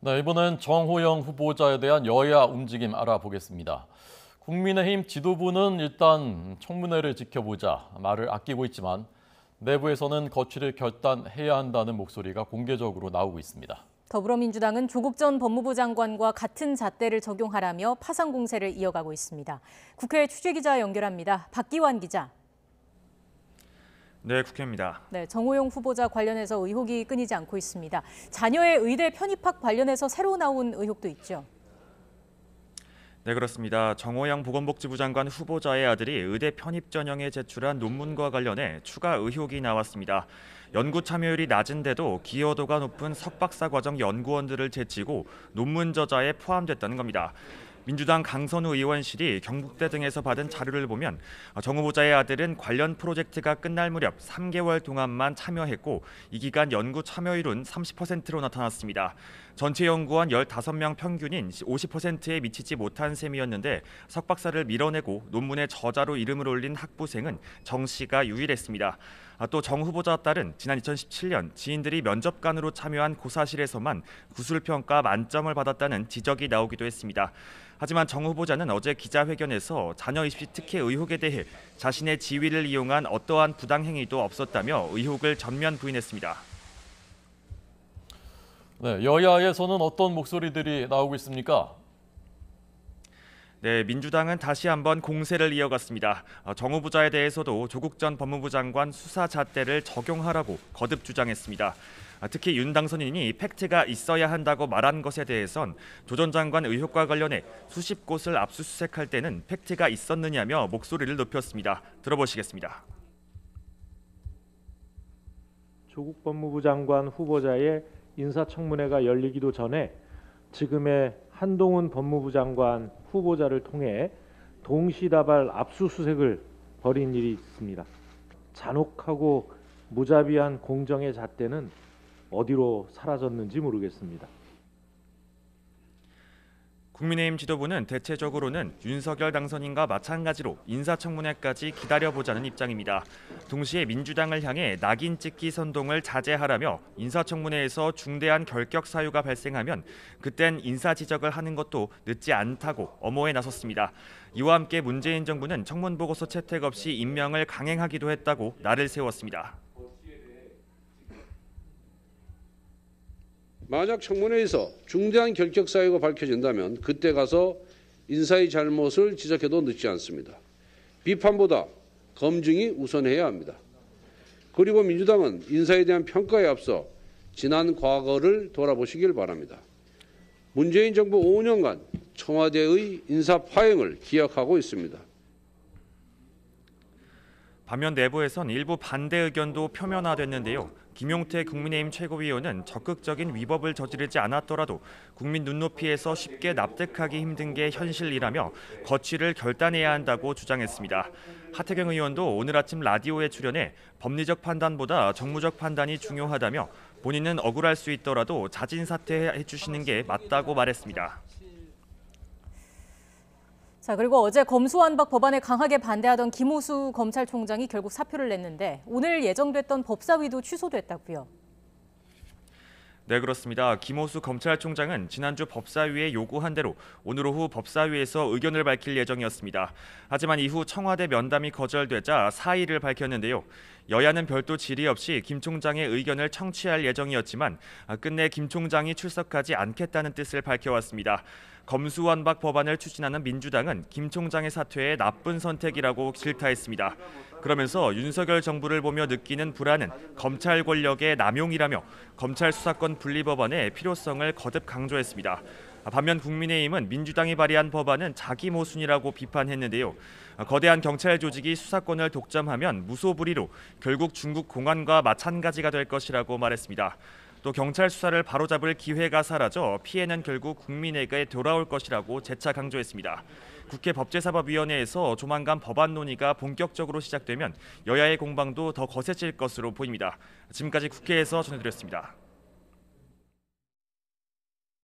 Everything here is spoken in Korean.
네, 이번엔 정호영 후보자에 대한 여야 움직임 알아보겠습니다. 국민의힘 지도부는 일단 청문회를 지켜보자 말을 아끼고 있지만 내부에서는 거취를 결단해야 한다는 목소리가 공개적으로 나오고 있습니다. 더불어민주당은 조국 전 법무부 장관과 같은 잣대를 적용하라며 파상 공세를 이어가고 있습니다. 국회 취재기자 연결합니다. 박기환 기자. 네, 국회입니다. 네, 정호영 후보자 관련해서 의혹이 끊이지 않고 있습니다. 자녀의 의대 편입학 관련해서 새로 나온 의혹도 있죠. 네, 그렇습니다. 정호영 보건복지부 장관 후보자의 아들이 의대 편입 전형에 제출한 논문과 관련해 추가 의혹이 나왔습니다. 연구 참여율이 낮은데도 기여도가 높은 석박사 과정 연구원들을 제치고 논문 저자에 포함됐다는 겁니다. 민주당 강선우 의원실이 경북대 등에서 받은 자료를 보면 정 후보자의 아들은 관련 프로젝트가 끝날 무렵 3개월 동안만 참여했고 이 기간 연구 참여율은 30%로 나타났습니다. 전체 연구원 15명 평균인 50%에 미치지 못한 셈이었는데 석박사를 밀어내고 논문의 저자로 이름을 올린 학부생은 정 씨가 유일했습니다. 또 정 후보자 딸은 지난 2017년 지인들이 면접관으로 참여한 고사실에서만 구술평가 만점을 받았다는 지적이 나오기도 했습니다. 하지만 정 후보자는 어제 기자회견에서 자녀 입시 특혜 의혹에 대해 자신의 지위를 이용한 어떠한 부당행위도 없었다며 의혹을 전면 부인했습니다. 네, 여야에서는 어떤 목소리들이 나오고 있습니까? 네, 민주당은 다시 한번 공세를 이어갔습니다. 정 후보자에 대해서도 조국 전 법무부 장관 수사 잣대를 적용하라고 거듭 주장했습니다. 특히 윤 당선인이 팩트가 있어야 한다고 말한 것에 대해선 조 전 장관 의혹과 관련해 수십 곳을 압수수색할 때는 팩트가 있었느냐며 목소리를 높였습니다. 들어보시겠습니다. 조국 법무부 장관 후보자의 인사청문회가 열리기도 전에 지금의 한동훈 법무부 장관 후보자를 통해 동시다발 압수수색을 벌인 일이 있습니다. 잔혹하고 무자비한 공정의 잣대는 어디로 사라졌는지 모르겠습니다. 국민의힘 지도부는 대체적으로는 윤석열 당선인과 마찬가지로 인사청문회까지 기다려보자는 입장입니다. 동시에 민주당을 향해 낙인 찍기 선동을 자제하라며 인사청문회에서 중대한 결격 사유가 발생하면 그땐 인사 지적을 하는 것도 늦지 않다고 엄호에 나섰습니다. 이와 함께 문재인 정부는 청문보고서 채택 없이 임명을 강행하기도 했다고 날을 세웠습니다. 만약 청문회에서 중대한 결격 사유가 밝혀진다면 그때 가서 인사의 잘못을 지적해도 늦지 않습니다. 비판보다 검증이 우선해야 합니다. 그리고 민주당은 인사에 대한 평가에 앞서 지난 과거를 돌아보시길 바랍니다. 문재인 정부 5년간 청와대의 인사 파행을 기억하고 있습니다. 반면 내부에선 일부 반대 의견도 표면화됐는데요. 김용태 국민의힘 최고위원은 적극적인 위법을 저지르지 않았더라도 국민 눈높이에서 쉽게 납득하기 힘든 게 현실이라며 거취를 결단해야 한다고 주장했습니다. 하태경 의원도 오늘 아침 라디오에 출연해 법리적 판단보다 정무적 판단이 중요하다며 본인은 억울할 수 있더라도 자진 사퇴해 주시는 게 맞다고 말했습니다. 자, 그리고 어제 검수완박 법안에 강하게 반대하던 김호수 검찰총장이 결국 사표를 냈는데 오늘 예정됐던 법사위도 취소됐다고요. 네, 그렇습니다. 김호수 검찰총장은 지난주 법사위에 요구한 대로 오늘 오후 법사위에서 의견을 밝힐 예정이었습니다. 하지만 이후 청와대 면담이 거절되자 사의를 밝혔는데요. 여야는 별도 질의 없이 김 총장의 의견을 청취할 예정이었지만 끝내 김 총장이 출석하지 않겠다는 뜻을 밝혀왔습니다. 검수완박 법안을 추진하는 민주당은 김 총장의 사퇴에 나쁜 선택이라고 질타했습니다. 그러면서 윤석열 정부를 보며 느끼는 불안은 검찰 권력의 남용이라며 검찰 수사권 분리 법안의 필요성을 거듭 강조했습니다. 반면 국민의힘은 민주당이 발의한 법안은 자기 모순이라고 비판했는데요. 거대한 경찰 조직이 수사권을 독점하면 무소불위로 결국 중국 공안과 마찬가지가 될 것이라고 말했습니다. 또 경찰 수사를 바로잡을 기회가 사라져 피해는 결국 국민에게 돌아올 것이라고 재차 강조했습니다. 국회 법제사법위원회에서 조만간 법안 논의가 본격적으로 시작되면 여야의 공방도 더 거세질 것으로 보입니다. 지금까지 국회에서 전해드렸습니다.